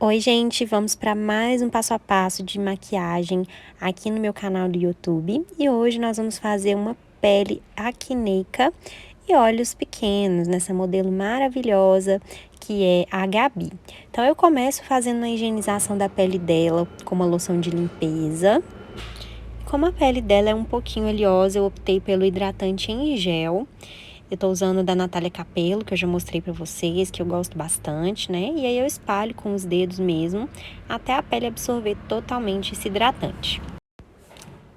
Oi, gente, vamos para mais um passo a passo de maquiagem aqui no meu canal do YouTube. E hoje nós vamos fazer uma pele acneica e olhos pequenos nessa modelo maravilhosa que é a Gabi. Então eu começo fazendo uma higienização da pele dela com uma loção de limpeza. Como a pele dela é um pouquinho oleosa, eu optei pelo hidratante em gel. Eu tô usando da Natália Capello, que eu já mostrei pra vocês, que eu gosto bastante, né? E aí eu espalho com os dedos mesmo, até a pele absorver totalmente esse hidratante.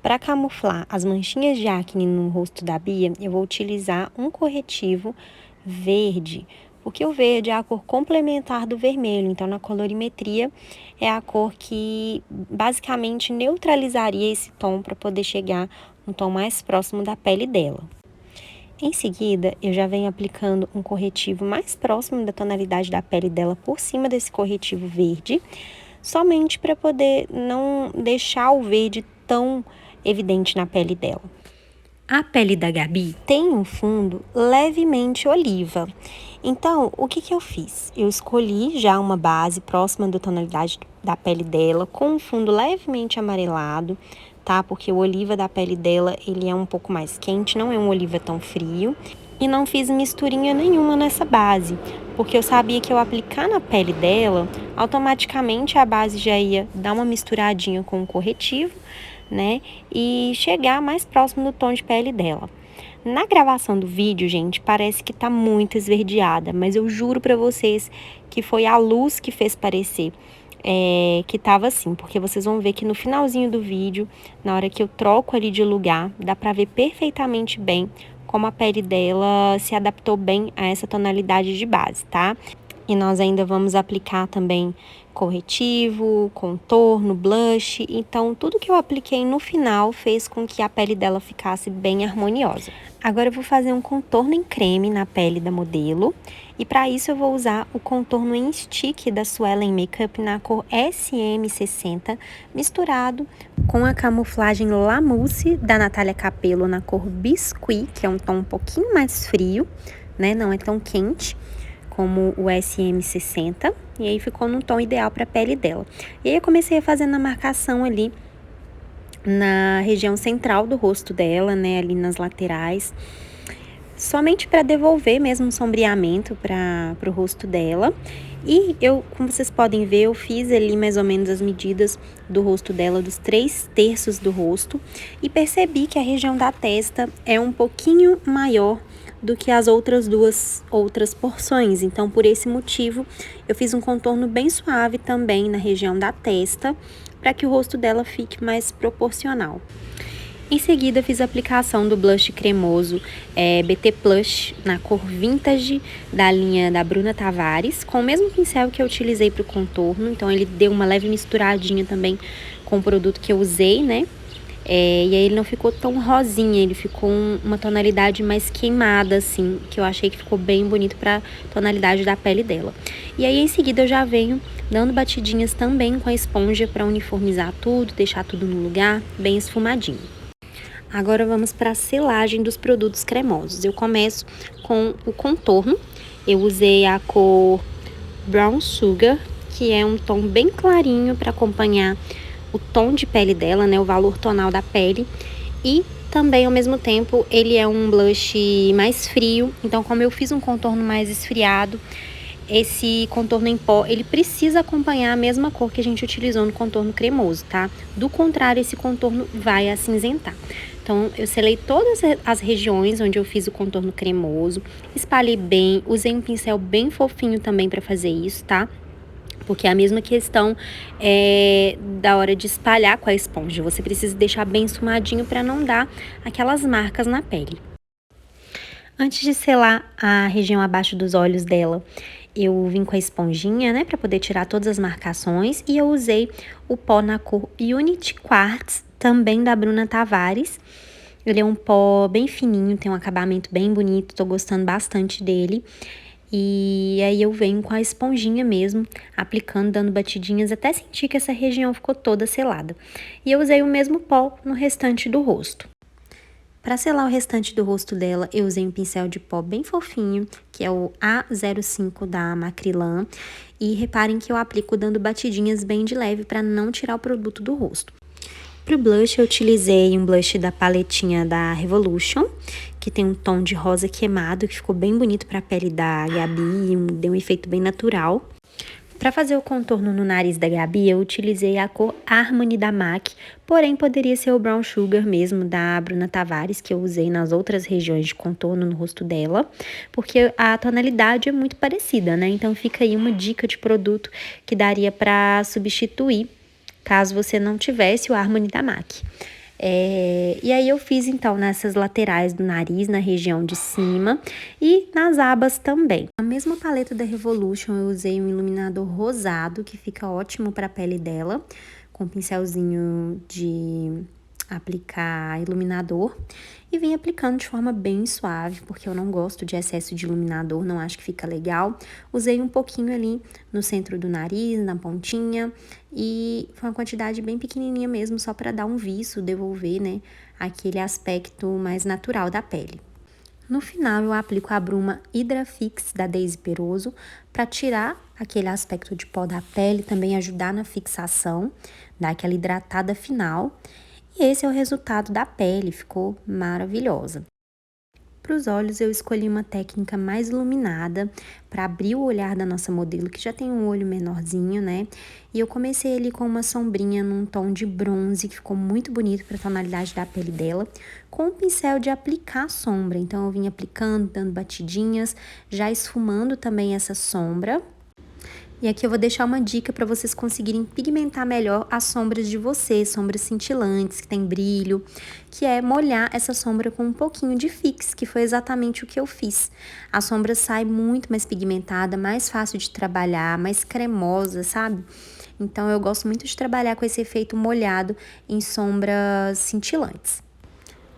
Para camuflar as manchinhas de acne no rosto da Bia, eu vou utilizar um corretivo verde, porque o verde é a cor complementar do vermelho, então na colorimetria é a cor que basicamente neutralizaria esse tom para poder chegar um tom mais próximo da pele dela. Em seguida, eu já venho aplicando um corretivo mais próximo da tonalidade da pele dela por cima desse corretivo verde, somente para poder não deixar o verde tão evidente na pele dela. A pele da Gabi tem um fundo levemente oliva. Então, o que eu fiz? Eu escolhi já uma base próxima da tonalidade da pele dela, com um fundo levemente amarelado, tá? Porque o oliva da pele dela, ele é um pouco mais quente, não é um oliva tão frio. E não fiz misturinha nenhuma nessa base, porque eu sabia que eu aplicar na pele dela, automaticamente a base já ia dar uma misturadinha com o corretivo, né? E chegar mais próximo do tom de pele dela. Na gravação do vídeo, gente, parece que tá muito esverdeada, mas eu juro pra vocês que foi a luz que fez parecer que tava assim, porque vocês vão ver que no finalzinho do vídeo, na hora que eu troco ali de lugar, dá pra ver perfeitamente bem como a pele dela se adaptou bem a essa tonalidade de base, tá? E nós ainda vamos aplicar também corretivo, contorno, blush. Então, tudo que eu apliquei no final fez com que a pele dela ficasse bem harmoniosa. Agora eu vou fazer um contorno em creme na pele da modelo. E para isso eu vou usar o contorno em stick da Suelen Makeup na cor SM60, misturado com a camuflagem La Mousse da Natália Capello na cor Biscuit, que é um tom um pouquinho mais frio, né? Não é tão quente como o SM60, e aí ficou num tom ideal para a pele dela. E aí eu comecei a fazer na marcação ali na região central do rosto dela, né, ali nas laterais, somente para devolver mesmo um sombreamento para o rosto dela. E eu, como vocês podem ver, eu fiz ali mais ou menos as medidas do rosto dela, dos 3/3 do rosto, e percebi que a região da testa é um pouquinho maior do que as outras outras porções. Então, por esse motivo, eu fiz um contorno bem suave também na região da testa, para que o rosto dela fique mais proporcional. Em seguida, fiz a aplicação do blush cremoso BT Plush na cor Vintage da linha da Bruna Tavares, com o mesmo pincel que eu utilizei para o contorno. Então, ele deu uma leve misturadinha também com o produto que eu usei, né? E aí ele não ficou tão rosinha, ele ficou uma tonalidade mais queimada, assim, que eu achei que ficou bem bonito pra tonalidade da pele dela. E aí em seguida eu já venho dando batidinhas também com a esponja pra uniformizar tudo, deixar tudo no lugar, bem esfumadinho. Agora vamos para a selagem dos produtos cremosos. Eu começo com o contorno. Eu usei a cor Brown Sugar, que é um tom bem clarinho para acompanhar o tom de pele dela, né, o valor tonal da pele. E também, ao mesmo tempo, ele é um blush mais frio. Então, como eu fiz um contorno mais esfriado, esse contorno em pó, ele precisa acompanhar a mesma cor que a gente utilizou no contorno cremoso, tá? Do contrário, esse contorno vai acinzentar. Então, eu selei todas as regiões onde eu fiz o contorno cremoso, espalhei bem, usei um pincel bem fofinho também para fazer isso, tá? Porque é a mesma questão da hora de espalhar com a esponja. Você precisa deixar bem esfumadinho para não dar aquelas marcas na pele. Antes de selar a região abaixo dos olhos dela, eu vim com a esponjinha, né, para poder tirar todas as marcações. E eu usei o pó na cor Unity Quartz, também da Bruna Tavares. Ele é um pó bem fininho, tem um acabamento bem bonito, tô gostando bastante dele. E aí eu venho com a esponjinha mesmo, aplicando, dando batidinhas, até sentir que essa região ficou toda selada. E eu usei o mesmo pó no restante do rosto. Para selar o restante do rosto dela, eu usei um pincel de pó bem fofinho, que é o A05 da Macrylan. E reparem que eu aplico dando batidinhas bem de leve para não tirar o produto do rosto. Para o blush, eu utilizei um blush da paletinha da Revolution, que tem um tom de rosa queimado, que ficou bem bonito para a pele da Gabi, deu um efeito bem natural. Para fazer o contorno no nariz da Gabi, eu utilizei a cor Harmony da MAC, porém poderia ser o Brown Sugar mesmo da Bruna Tavares, que eu usei nas outras regiões de contorno no rosto dela, porque a tonalidade é muito parecida, né? Então fica aí uma dica de produto que daria para substituir, caso você não tivesse o Harmony da MAC. E aí eu fiz então nessas laterais do nariz, na região de cima e nas abas também. A mesma paleta da Revolution eu usei um iluminador rosado, que fica ótimo para a pele dela, com um pincelzinho de aplicar iluminador. E vim aplicando de forma bem suave, porque eu não gosto de excesso de iluminador, não acho que fica legal. Usei um pouquinho ali no centro do nariz, na pontinha, e foi uma quantidade bem pequenininha mesmo, só para dar um viço, devolver, né, aquele aspecto mais natural da pele. No final, eu aplico a bruma Hydrafix da Daisy Peroso para tirar aquele aspecto de pó da pele, também ajudar na fixação, dar aquela hidratada final. E esse é o resultado da pele, ficou maravilhosa. Para os olhos, eu escolhi uma técnica mais iluminada para abrir o olhar da nossa modelo, que já tem um olho menorzinho, né? E eu comecei ali com uma sombrinha num tom de bronze, que ficou muito bonito para a tonalidade da pele dela, com um pincel de aplicar sombra. Então, eu vim aplicando, dando batidinhas, já esfumando também essa sombra. E aqui eu vou deixar uma dica para vocês conseguirem pigmentar melhor as sombras de vocês, sombras cintilantes, que tem brilho, que é molhar essa sombra com um pouquinho de fix, que foi exatamente o que eu fiz. A sombra sai muito mais pigmentada, mais fácil de trabalhar, mais cremosa, sabe? Então eu gosto muito de trabalhar com esse efeito molhado em sombras cintilantes.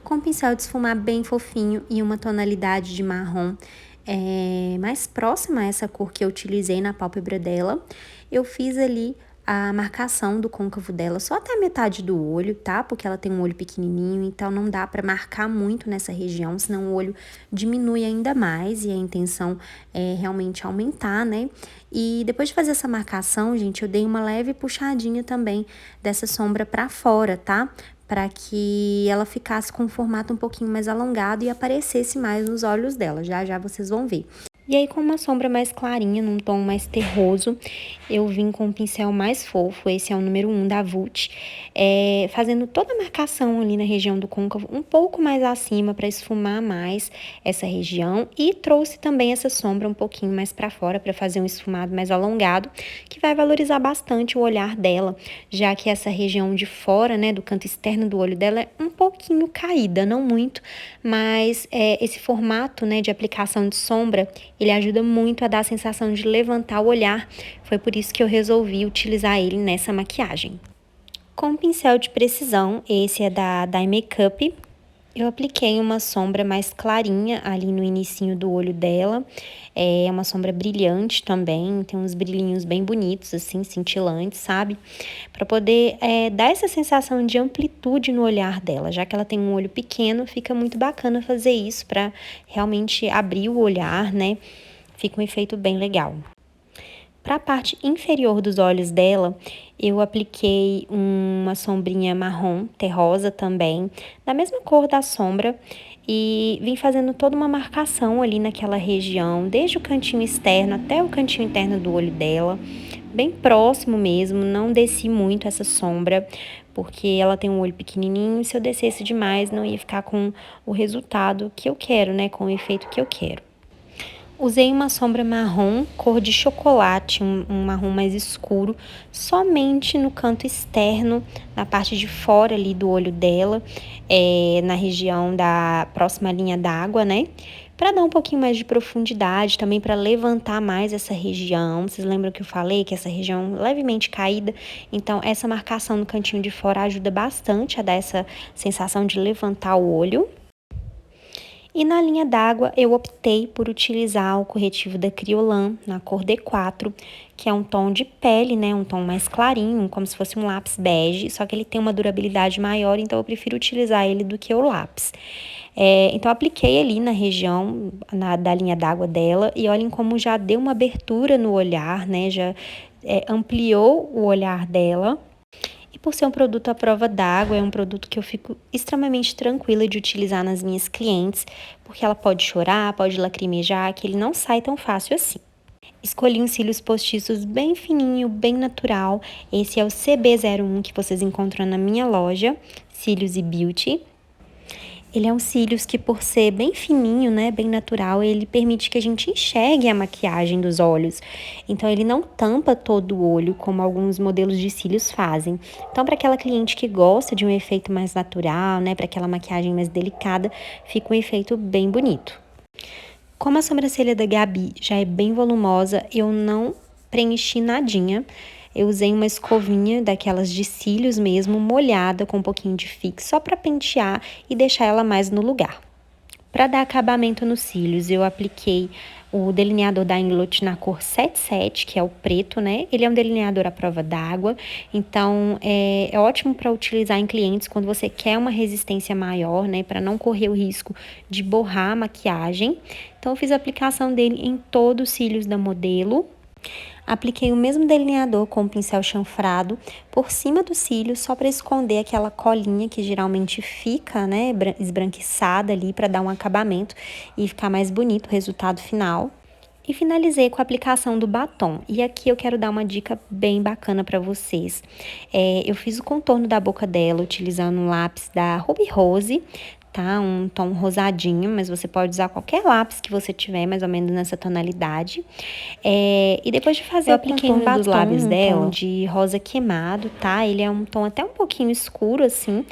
Com um pincel de esfumar bem fofinho e uma tonalidade de marrom mais próxima a essa cor que eu utilizei na pálpebra dela, eu fiz ali a marcação do côncavo dela só até a metade do olho, tá? Porque ela tem um olho pequenininho, então não dá pra marcar muito nessa região, senão o olho diminui ainda mais e a intenção é realmente aumentar, né? E depois de fazer essa marcação, gente, eu dei uma leve puxadinha também dessa sombra pra fora, tá? Para que ela ficasse com um formato um pouquinho mais alongado e aparecesse mais nos olhos dela. Já já vocês vão ver. E aí, com uma sombra mais clarinha, num tom mais terroso, eu vim com um pincel mais fofo, esse é o número 1 da Vult, fazendo toda a marcação ali na região do côncavo, um pouco mais acima para esfumar mais essa região, e trouxe também essa sombra um pouquinho mais para fora, para fazer um esfumado mais alongado, que vai valorizar bastante o olhar dela, já que essa região de fora, né, do canto externo do olho dela é um pouquinho caída, não muito, mas esse formato, né, de aplicação de sombra, ele ajuda muito a dar a sensação de levantar o olhar. Foi por isso que eu resolvi utilizar ele nessa maquiagem. Com um pincel de precisão, esse é da Dye Makeup, eu apliquei uma sombra mais clarinha ali no inicinho do olho dela. É uma sombra brilhante também, tem uns brilhinhos bem bonitos, assim, cintilantes, sabe? Pra poder dar essa sensação de amplitude no olhar dela. Já que ela tem um olho pequeno, fica muito bacana fazer isso pra realmente abrir o olhar, né? Fica um efeito bem legal. Para a parte inferior dos olhos dela, eu apliquei uma sombrinha marrom terrosa também, da mesma cor da sombra, e vim fazendo toda uma marcação ali naquela região, desde o cantinho externo até o cantinho interno do olho dela, bem próximo mesmo, não desci muito essa sombra, porque ela tem um olho pequenininho, e se eu descesse demais não ia ficar com o resultado que eu quero, né, com o efeito que eu quero. Usei uma sombra marrom, cor de chocolate, um marrom mais escuro, somente no canto externo, na parte de fora ali do olho dela, na região da próxima linha d'água, né? Para dar um pouquinho mais de profundidade, também para levantar mais essa região. Vocês lembram que eu falei que essa região é levemente caída? Então, essa marcação no cantinho de fora ajuda bastante a dar essa sensação de levantar o olho. E na linha d'água, eu optei por utilizar o corretivo da Kryolan na cor D4, que é um tom de pele, né? Um tom mais clarinho, como se fosse um lápis bege, só que ele tem uma durabilidade maior, então eu prefiro utilizar ele do que o lápis. Então, eu apliquei ali na região da linha d'água dela e olhem como já deu uma abertura no olhar, né? Já ampliou o olhar dela. E por ser um produto à prova d'água, é um produto que eu fico extremamente tranquila de utilizar nas minhas clientes, porque ela pode chorar, pode lacrimejar, que ele não sai tão fácil assim. Escolhi uns cílios postiços bem fininho, bem natural. Esse é o CB01 que vocês encontram na minha loja, Cílios e Beauty. Ele é um cílios que, por ser bem fininho, né, bem natural, ele permite que a gente enxergue a maquiagem dos olhos. Então, ele não tampa todo o olho, como alguns modelos de cílios fazem. Então, para aquela cliente que gosta de um efeito mais natural, né, para aquela maquiagem mais delicada, fica um efeito bem bonito. Como a sobrancelha da Gabi já é bem volumosa, eu não preenchi nadinha. Eu usei uma escovinha daquelas de cílios mesmo, molhada com um pouquinho de fix, só para pentear e deixar ela mais no lugar. Para dar acabamento nos cílios, eu apliquei o delineador da Inglot na cor 77, que é o preto, né? Ele é um delineador à prova d'água, então é ótimo para utilizar em clientes quando você quer uma resistência maior, né? Para não correr o risco de borrar a maquiagem. Então, eu fiz a aplicação dele em todos os cílios da modelo. Apliquei o mesmo delineador com o pincel chanfrado por cima do cílio, só para esconder aquela colinha que geralmente fica, né, esbranquiçada ali, para dar um acabamento e ficar mais bonito o resultado final. E finalizei com a aplicação do batom. E aqui eu quero dar uma dica bem bacana para vocês. Eu fiz o contorno da boca dela utilizando um lápis da Ruby Rose, tá? Um tom rosadinho, mas você pode usar qualquer lápis que você tiver, mais ou menos nessa tonalidade. E depois de fazer, eu apliquei um batom dos lábios dela, tom de rosa queimado, tá? Ele é um tom até um pouquinho escuro, assim,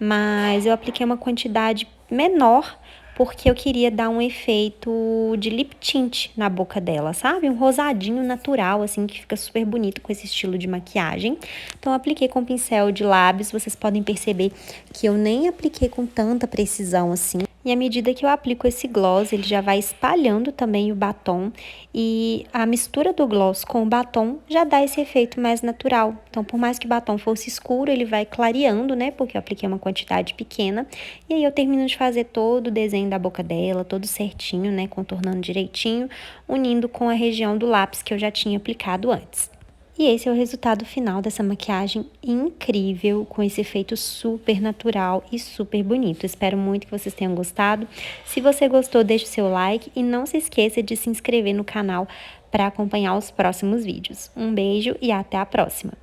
mas eu apliquei uma quantidade menor, porque eu queria dar um efeito de lip tint na boca dela, sabe? Um rosadinho natural, assim, que fica super bonito com esse estilo de maquiagem. Então, eu apliquei com pincel de lábios, vocês podem perceber que eu nem apliquei com tanta precisão, assim. E à medida que eu aplico esse gloss, ele já vai espalhando também o batom. E a mistura do gloss com o batom já dá esse efeito mais natural. Então, por mais que o batom fosse escuro, ele vai clareando, né? Porque eu apliquei uma quantidade pequena. E aí, eu termino de fazer todo o desenho da boca dela, todo certinho, né? Contornando direitinho, unindo com a região do lápis que eu já tinha aplicado antes. E esse é o resultado final dessa maquiagem incrível, com esse efeito super natural e super bonito. Espero muito que vocês tenham gostado. Se você gostou, deixe o seu like e não se esqueça de se inscrever no canal para acompanhar os próximos vídeos. Um beijo e até a próxima!